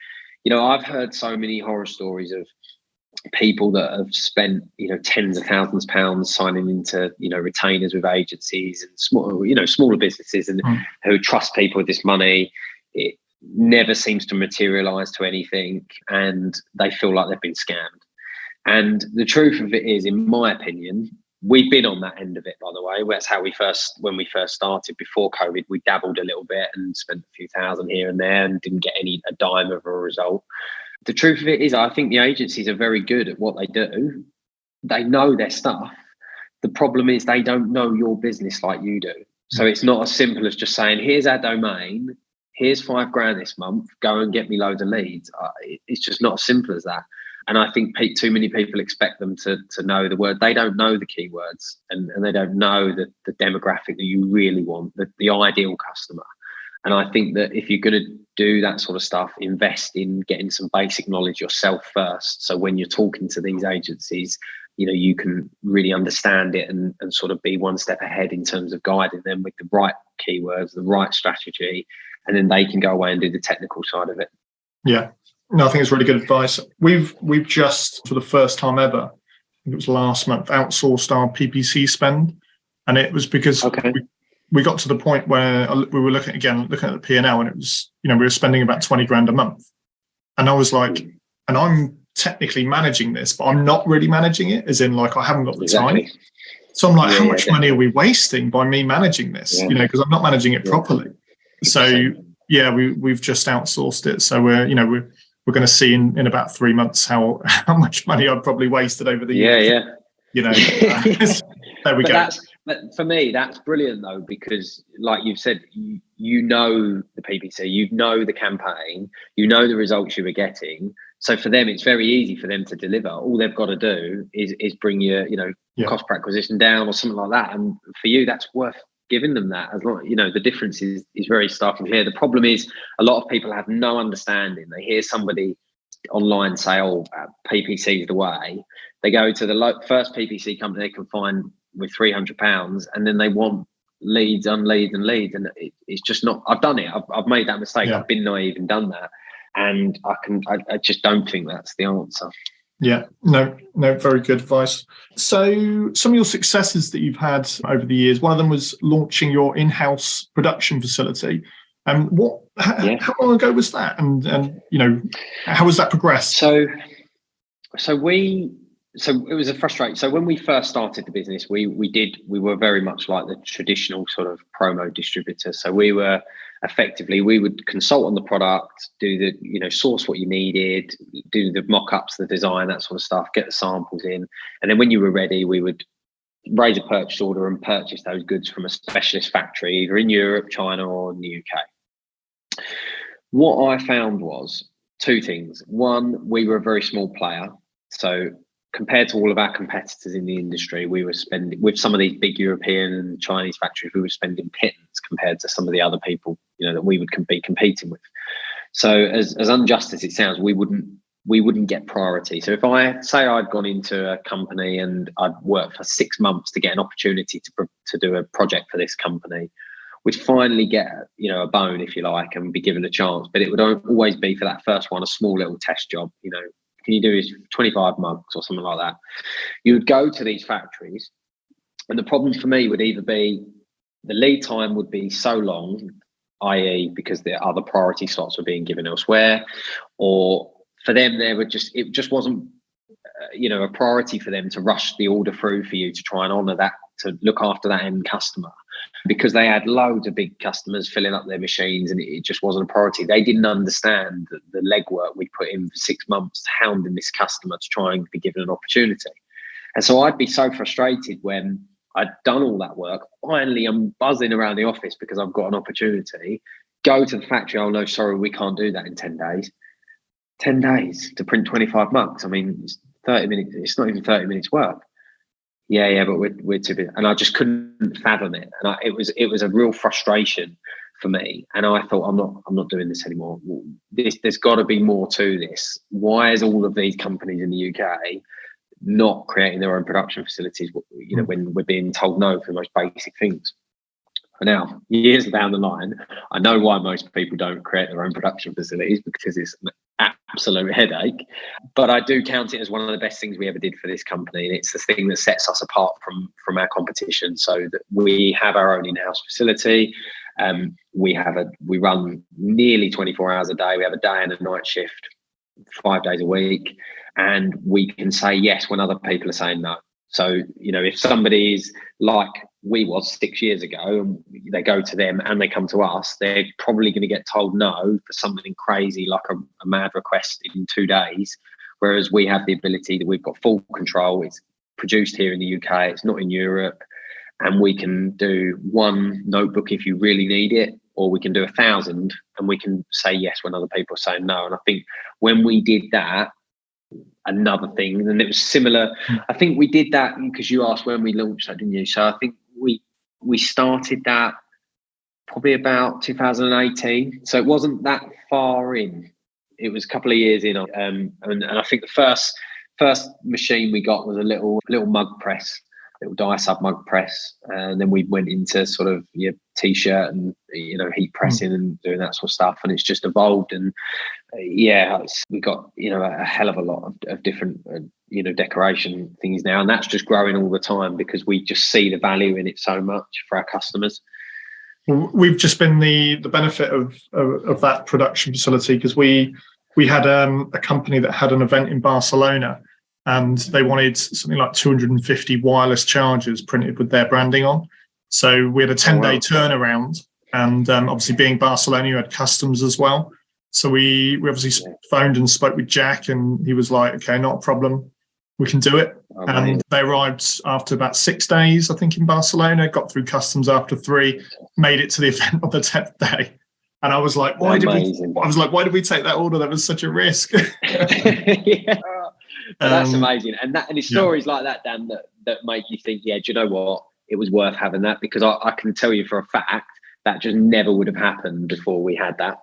S3: I've heard so many horror stories of people that have spent, tens of thousands of pounds signing into, retainers with agencies and smaller businesses, and who trust people with this money. It never seems to materialize to anything, and they feel like they've been scammed. And the truth of it is, in my opinion, we've been on that end of it, by the way. That's how when we first started before COVID, we dabbled a little bit and spent a few thousand here and there and didn't get a dime of a result. The truth of it is, I think the agencies are very good at what they do. They know their stuff. The problem is they don't know your business like you do. So it's not as simple as just saying, here's our domain, here's $5,000 this month, go and get me loads of leads. It's just not as simple as that. And I think too many people expect them to know the word. They don't know the keywords, and they don't know the demographic that you really want, the ideal customer. And I think that if you're going to do that sort of stuff, invest in getting some basic knowledge yourself first. So when you're talking to these agencies, you can really understand it and sort of be one step ahead in terms of guiding them with the right keywords, the right strategy, and then they can go away and do the technical side of it.
S2: Yeah. No, I think it's really good advice. We've just, for the first time ever, I think it was last month, outsourced our PPC spend. And it was because we got to the point where we were looking at the P&L, and it was, we were spending about 20 grand a month. And I was like, and I'm technically managing this, but I'm not really managing it, as in like, I haven't got the time. So I'm like, how much money are we wasting by me managing this? Because I'm not managing it properly. So we've just outsourced it. So we're going to see in about 3 months how much money I've probably wasted over the years. There we go.
S3: But for me, that's brilliant though, because like you've said, you know the PPC, you know the campaign, you know the results you were getting. So for them, it's very easy for them to deliver. All they've got to do is bring your cost per acquisition down or something like that. And for you, that's worth giving them that. As long the difference is very stark here. The problem is a lot of people have no understanding. They hear somebody online say, PPC is the way. They go to the first PPC company they can find with £300, and then they want leads and leads and leads, and it's just not. I've done it. I've made that mistake. I've been naive and done that, and I just don't think that's the answer.
S2: Yeah, no, very good advice. So some of your successes that you've had over the years, one of them was launching your in-house production facility. How long ago was that? And how has that progressed?
S3: So it was a frustration. So when we first started the business, we were very much like the traditional sort of promo distributor. So we would consult on the product, do the, source what you needed, do the mock-ups, the design, that sort of stuff, get the samples in. And then when you were ready, we would raise a purchase order and purchase those goods from a specialist factory, either in Europe, China, or in the UK. What I found was two things. One, we were a very small player. So compared to all of our competitors in the industry, we were spending, with some of these big European and Chinese factories, we were spending pittance compared to some of the other people, that we would be competing with. So as unjust as it sounds, we wouldn't get priority. So if I'd gone into a company and I'd worked for 6 months to get an opportunity to do a project for this company, we'd finally get a bone, if you like, and be given a chance. But it would always be for that first one, a small little test job. Can you do is 25 mugs or something like that? You would go to these factories, and the problem for me would either be the lead time would be so long, i.e. because the other priority slots were being given elsewhere, or for them, it just wasn't, a priority for them to rush the order through for you to try and honour that, to look after that end customer, because they had loads of big customers filling up their machines, and it just wasn't a priority. They didn't understand the legwork we put in for 6 months hounding this customer to try and be given an opportunity. And so I'd be so frustrated when I'd done all that work. Finally, I'm buzzing around the office because I've got an opportunity. Go to the factory. Oh, no, sorry, we can't do that in 10 days. 10 days to print 25 mugs. I mean, it's 30 minutes. It's not even 30 minutes work. Yeah, but we're too busy. And I just couldn't fathom it. And it was a real frustration for me. And I thought, I'm not doing this anymore. There's got to be more to this. Why is all of these companies in the UK not creating their own production facilities, when we're being told no for the most basic things? Now, years down the line, I know why most people don't create their own production facilities, because it's an absolute headache. But I do count it as one of the best things we ever did for this company. And it's the thing that sets us apart from our competition, so that we have our own in-house facility. We run nearly 24 hours a day. We have a day and a night shift, 5 days a week. And we can say yes when other people are saying no. So, if somebody's like we was 6 years ago, and they go to them and they come to us, they're probably going to get told no for something crazy like a mad request in 2 days. Whereas we have the ability that we've got full control. It's produced here in the UK. It's not in Europe. And we can do one notebook if you really need it, or we can do 1,000, and we can say yes when other people are saying no. And I think when we did that, another thing, and it was similar. I think we did that because you asked when we launched that, didn't you? So I think we started that probably about 2018. So it wasn't that far in. It was a couple of years in, and I think the first machine we got was a little mug press, little dye sub mug press, and then we went into sort of your t-shirt and heat pressing and doing that sort of stuff, and it's just evolved. And we got a hell of a lot of different decoration things now, and that's just growing all the time because we just see the value in it so much for our customers.
S2: Well, we've just been the benefit of that production facility, because we had a company that had an event in Barcelona, and they wanted something like 250 wireless chargers printed with their branding on. So we had a 10-day turnaround, and obviously being Barcelona, you had customs as well. So we obviously phoned and spoke with Jack, and he was like, okay, not a problem, we can do it. And they arrived after about 6 days, I think, in Barcelona, got through customs after 3, made it to the event on the 10th day. And I was like, why did we take that order? That was such a risk.
S3: Yeah. That's amazing. And it's stories like that, Dan, that make you think, do you know what? It was worth having that, because I can tell you for a fact that just never would have happened before we had that.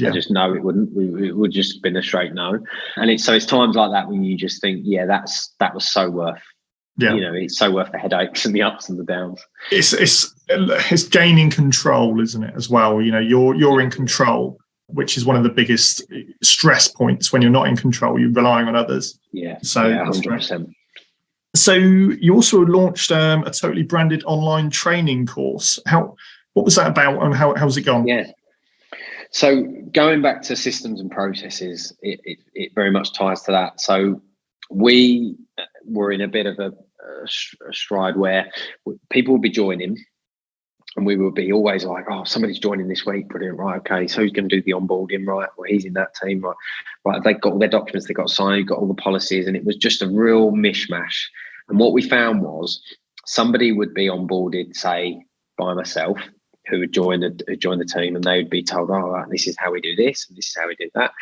S3: I just know it wouldn't. It would just been a straight no. And it's times like that when you just think, that was so worth. Yeah. It's so worth the headaches and the ups and the downs.
S2: It's gaining control, isn't it? As well, you're in control, which is one of the biggest stress points when you're not in control. You're relying on others.
S3: Yeah.
S2: So
S3: 100%.
S2: So you also launched a totally branded online training course. What was that about, and how's it gone?
S3: Yeah. So going back to systems and processes, it very much ties to that. So we were in a bit of a stride where people would be joining, and we would be always like, oh, somebody's joining this week, brilliant, right, okay, so who's going to do the onboarding, right, well, he's in that team, right, they've got all their documents, they've got signed, got all the policies, and it was just a real mishmash. And what we found was somebody would be onboarded, say, by myself, who would join the team, and they would be told, oh, right, this is how we do this, and this is how we do that.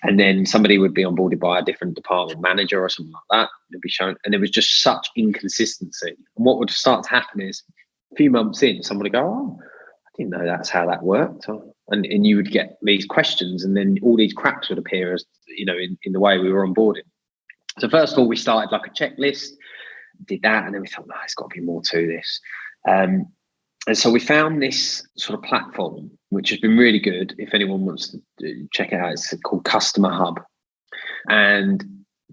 S3: And then somebody would be onboarded by a different department manager or something like that. It'd be shown. And there was just such inconsistency. And what would start to happen is a few months in, somebody would go, oh, I didn't know that's how that worked. And you would get these questions, and then all these cracks would appear as, in the way we were onboarding. So first of all, we started like a checklist, did that, and then we thought, no, there's got to be more to this. And so we found this sort of platform, which has been really good. If anyone wants to check it out, it's called Customer Hub. And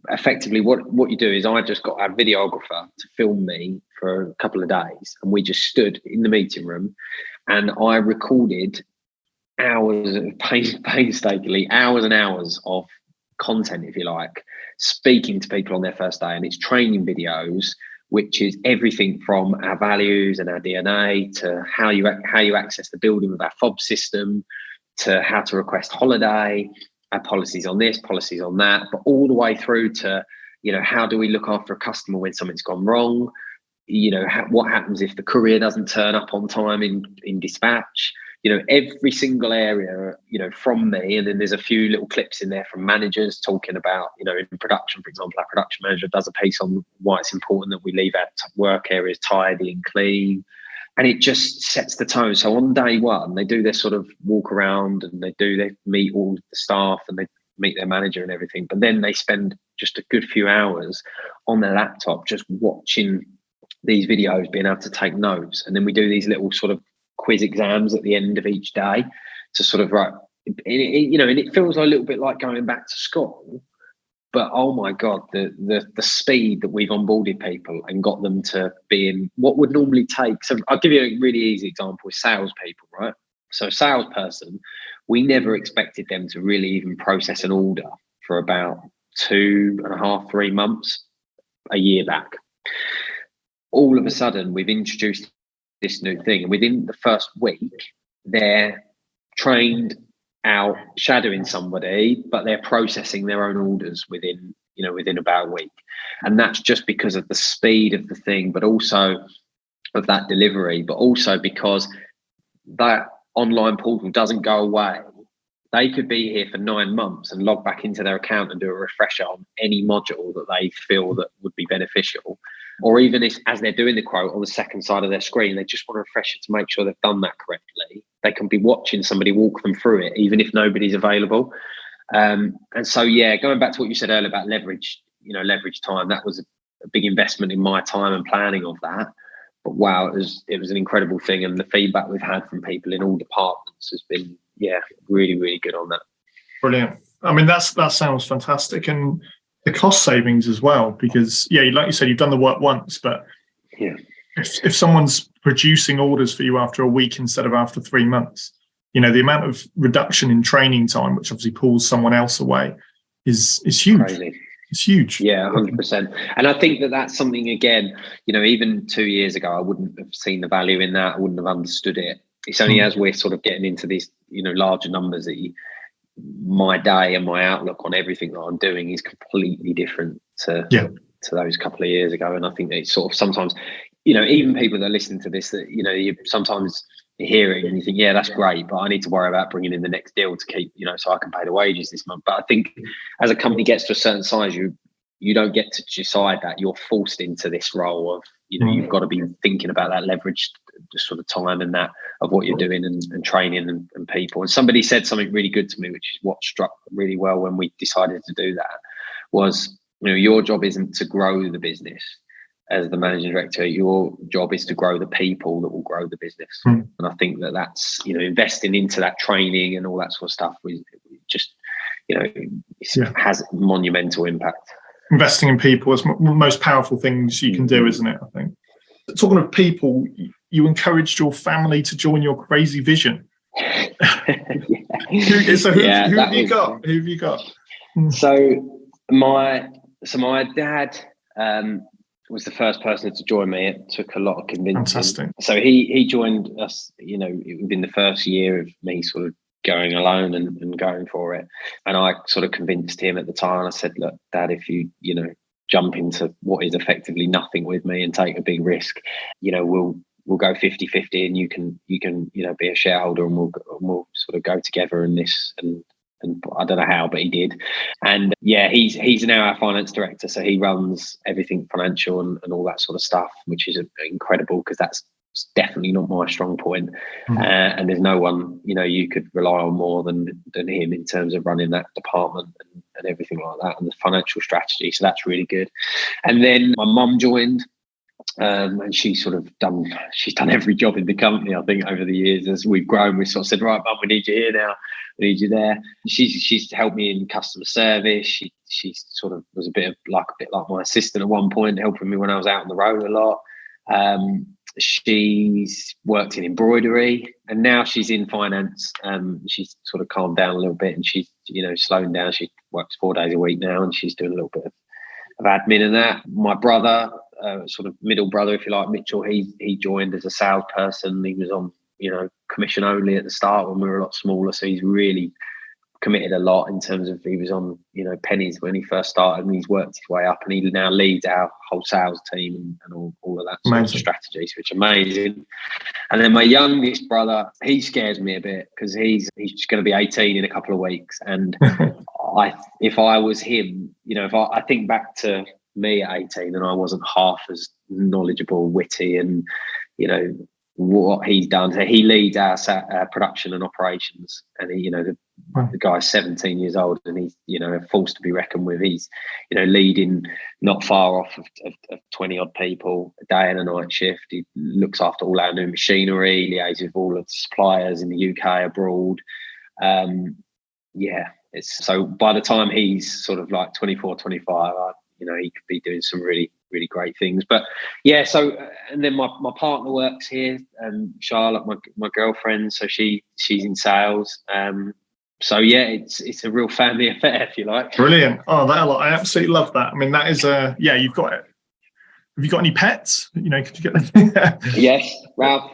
S3: effectively what you do is I just got a videographer to film me for a couple of days. And we just stood in the meeting room and I recorded hours, painstakingly, hours and hours of content, if you like, speaking to people on their first day. And it's training videos, which is everything from our values and our DNA to how you access the building with our fob system, to how to request holiday, our policies on this, policies on that, but all the way through to, how do we look after a customer when something's gone wrong? What happens if the courier doesn't turn up on time in dispatch? Every single area, from me. And then there's a few little clips in there from managers talking about, in production, for example, our production manager does a piece on why it's important that we leave our work areas tidy and clean. And it just sets the tone. So on day one, they do their sort of walk around and they meet all the staff and they meet their manager and everything. But then they spend just a good few hours on their laptop just watching these videos, being able to take notes. And then we do these little sort of quiz exams at the end of each day to sort of and it feels a little bit like going back to school, but oh my god, the speed that we've onboarded people and got them to be in what would normally take. So I'll give you a really easy example with salespeople, right? So a salesperson, we never expected them to really even process an order for about 2.5, 3 months, a year back. All of a sudden, we've introduced this new thing, and within the first week they're trained out shadowing somebody, but they're processing their own orders within about a week. And that's just because of the speed of the thing, but also of that delivery, but also because that online portal doesn't go away. They could be here for 9 months and log back into their account and do a refresher on any module that they feel that would be beneficial. Or even if, as they're doing the quote on the second side of their screen, they just want to refresh it to make sure they've done that correctly. They can be watching somebody walk them through it, even if nobody's available. And so, going back to what you said earlier about leverage time, that was a big investment in my time and planning of that. But wow, it was an incredible thing. And the feedback we've had from people in all departments has been, really, really good on that.
S2: Brilliant. I mean, that sounds fantastic. And the cost savings as well, because like you said, you've done the work once, but if someone's producing orders for you after a week instead of after 3 months, the amount of reduction in training time, which obviously pulls someone else away, is huge.
S3: Crazy.
S2: It's huge.
S3: Yeah, 100%. And I think that's something, again, even 2 years ago, I wouldn't have seen the value in that. I wouldn't have understood it. It's only as we're sort of getting into these, larger numbers that my day and my outlook on everything that I'm doing is completely different to those couple of years ago. And I think it's sort of sometimes, even people that are listening to this, that, you sometimes hear it and you think, that's great, but I need to worry about bringing in the next deal to keep, so I can pay the wages this month. But I think as a company gets to a certain size, you don't get to decide that. You're forced into this role of, you've got to be thinking about that leveraged sort of time and that of what you're doing and training and people. And somebody said something really good to me, which is what struck really well when we decided to do that, was, your job isn't to grow the business as the managing director. Your job is to grow the people that will grow the business. And I think that's, investing into that training and all that sort of stuff, we just, has monumental impact.
S2: Investing in people is one of the most powerful things you can do, isn't it? I think. Talking of people, you encouraged your family to join your crazy vision. Who have you got? Who have you got?
S3: So my dad was the first person to join me. It took a lot of convincing.
S2: Fantastic.
S3: So he joined us, within the first year of me sort of going alone and going for it. And I sort of convinced him at the time. I said, look, Dad, if you jump into what is effectively nothing with me and take a big risk, we'll go 50-50 and you can be a shareholder, and we'll sort of go together in this. And I don't know how, but he did. And he's now our finance director, so he runs everything financial and all that sort of stuff, which is incredible, because that's definitely not my strong point. And there's no one you could rely on more than him in terms of running that department and everything like that, and the financial strategy. So that's really good. And then my mum joined. And she's done every job in the company, I think, over the years. As we've grown, we sort of said, right, Mum, we need you here now, we need you there. She's helped me in customer service. She sort of was a bit like my assistant at one point, helping me when I was out on the road a lot. She's worked in embroidery, and now she's in finance. She's sort of calmed down a little bit, and she's slowing down. She works 4 days a week now, and she's doing a little bit of admin and that. My brother, sort of middle brother, if you like, Mitchell, he joined as a salesperson. He was on commission only at the start when we were a lot smaller, so he's really committed a lot in terms of, he was on pennies when he first started, and he's worked his way up, and he now leads our whole sales team and all of that sort of strategies, which are amazing. And then my youngest brother, he scares me a bit, because he's going to be 18 in a couple of weeks, and if I was him, if I think back to me at 18, and I wasn't half as knowledgeable, witty, and what he's done. So he leads our production and operations, and the guy's 17 years old, and he's a force to be reckoned with. He's leading not far off of 20 odd people a day and a night shift. He looks after all our new machinery, liaises with all of the suppliers in the UK, abroad. So by the time he's sort of like 24, 25, he could be doing some really, really great things. But and then my partner works here, Charlotte, my girlfriend. So she's in sales. It's a real family affair, if you like.
S2: Brilliant. Oh, I absolutely love that. I mean, that is you've got it. Have you got any pets? Could you get them?
S3: Yes, Ralph.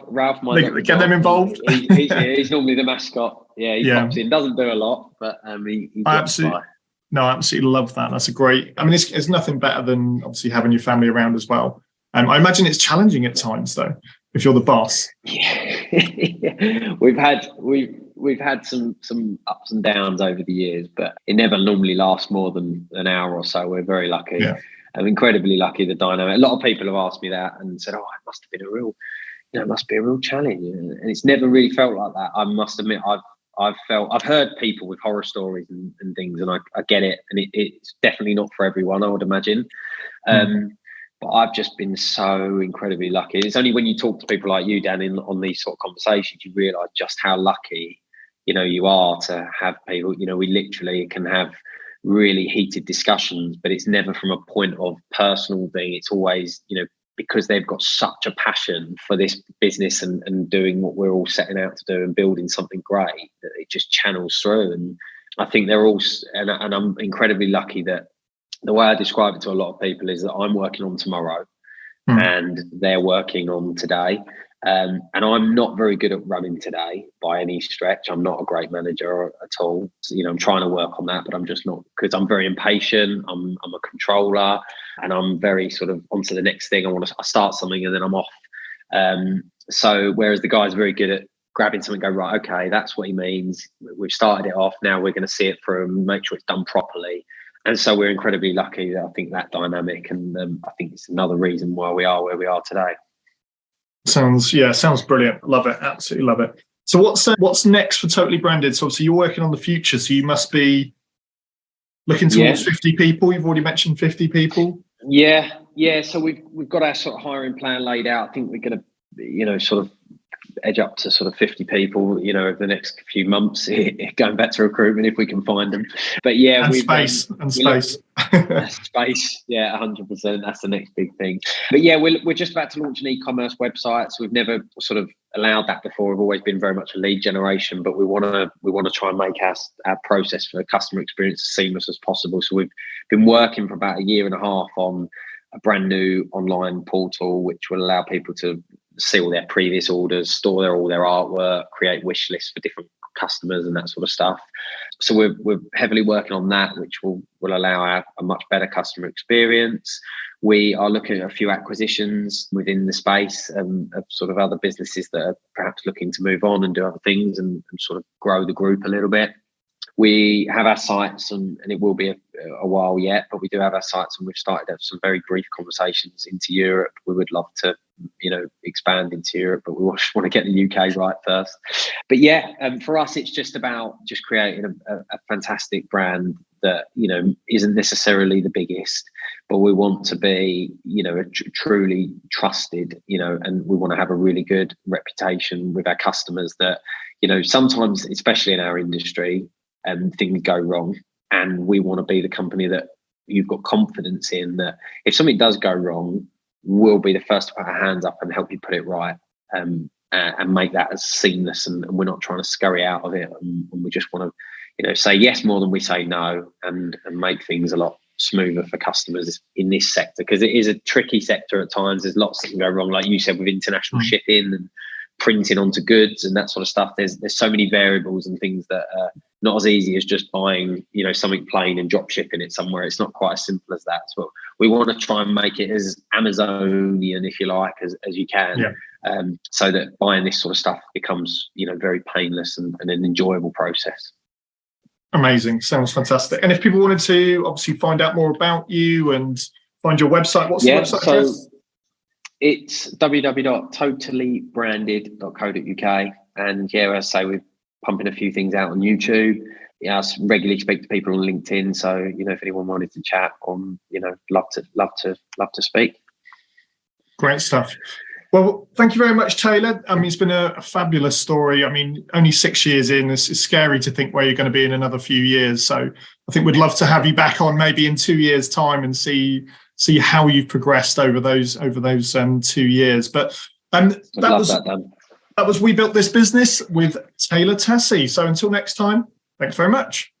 S2: Get them involved.
S3: He's normally the mascot. Yeah, he pops in. Doesn't do a lot, but he
S2: absolutely. No, I absolutely love that. That's a great. I mean, it's nothing better than obviously having your family around as well. I imagine it's challenging at times, though, if you're the boss.
S3: Yeah. We've had some ups and downs over the years, but it never normally lasts more than an hour or so. We're very lucky.
S2: Yeah.
S3: I'm incredibly lucky. The dynamic. A lot of people have asked me that and said, "Oh, it must have been it must be a real challenge." And it's never really felt like that. I must admit, I've heard people with horror stories and things, and I get it, and it's definitely not for everyone, I would imagine. But I've just been so incredibly lucky. It's only when you talk to people like you, Dan, on these sort of conversations, you realise just how lucky you are to have people. We literally can have really heated discussions, but it's never from a point of personal thing. It's always because they've got such a passion for this business and doing what we're all setting out to do and building something great, that it just channels through. And I think they're all, and I'm incredibly lucky that the way I describe it to a lot of people is that I'm working on tomorrow and they're working on today. And I'm not very good at running today by any stretch. I'm not a great manager at all. I'm trying to work on that, but I'm just not, because I'm very impatient. I'm a controller, and I'm very sort of on to the next thing. I start something and then I'm off. So whereas the guy's very good at grabbing something, go, right, okay, that's what he means. We've started it off. Now we're going to see it through and make sure it's done properly. And so we're incredibly lucky that I think that dynamic, and I think it's another reason why we are where we are today.
S2: Sounds brilliant. Love it. Absolutely love it. So what's next for Totally Branded? So obviously you're working on the future, so you must be looking towards 50 people. You've already mentioned 50 people. Yeah.
S3: So we've got our sort of hiring plan laid out. I think we're going to, sort of edge up to sort of 50 people, over the next few months, going back to recruitment if we can find them. But yeah,
S2: space.
S3: Space, yeah, 100%. That's the next big thing. But yeah, we're just about to launch an e-commerce website. So we've never sort of allowed that before. We've always been very much a lead generation, but we want to try and make our process for the customer experience as seamless as possible. So we've been working for about a year and a half on a brand new online portal, which will allow people to see all their previous orders, store all their artwork, create wish lists for different customers and that sort of stuff. So we're heavily working on that, which will allow a much better customer experience. We are looking at a few acquisitions within the space of sort of other businesses that are perhaps looking to move on and do other things and sort of grow the group a little bit. We have our sights, and it will be a while yet, but we do have our sights, and we've started to have some very brief conversations into Europe. We would love to, expand into Europe, but we just want to get the UK right first. But yeah, for us, it's just about just creating a fantastic brand that, isn't necessarily the biggest, but we want to be, truly trusted, and we want to have a really good reputation with our customers that, sometimes, especially in our industry, things go wrong, and we want to be the company that you've got confidence in, that if something does go wrong, we'll be the first to put our hands up and help you put it right, and make that as seamless, and we're not trying to scurry out of it, and we just want to say yes more than we say no, and make things a lot smoother for customers in this sector, because it is a tricky sector at times. There's lots that can go wrong, like you said, with international shipping and printing onto goods and that sort of stuff. There's so many variables and things that are not as easy as just buying something plain and drop shipping it somewhere. It's not quite as simple as that. So we want to try and make it as Amazonian, if you like, as you can, so that buying this sort of stuff becomes very painless and an enjoyable process.
S2: Amazing. Sounds fantastic. And if people wanted to obviously find out more about you and find your website, what's the website address?
S3: It's www.totallybranded.co.uk. And as I say, we're pumping a few things out on YouTube. I regularly speak to people on LinkedIn. So, if anyone wanted to chat, love to speak.
S2: Great stuff. Well, thank you very much, Taylor. It's been a fabulous story. Only 6 years in, it's scary to think where you're going to be in another few years. So I think we'd love to have you back on maybe in 2 years' time and see how you've progressed over those 2 years. But that was We Built This Business with Taylor Tassie. So until next time, thanks very much.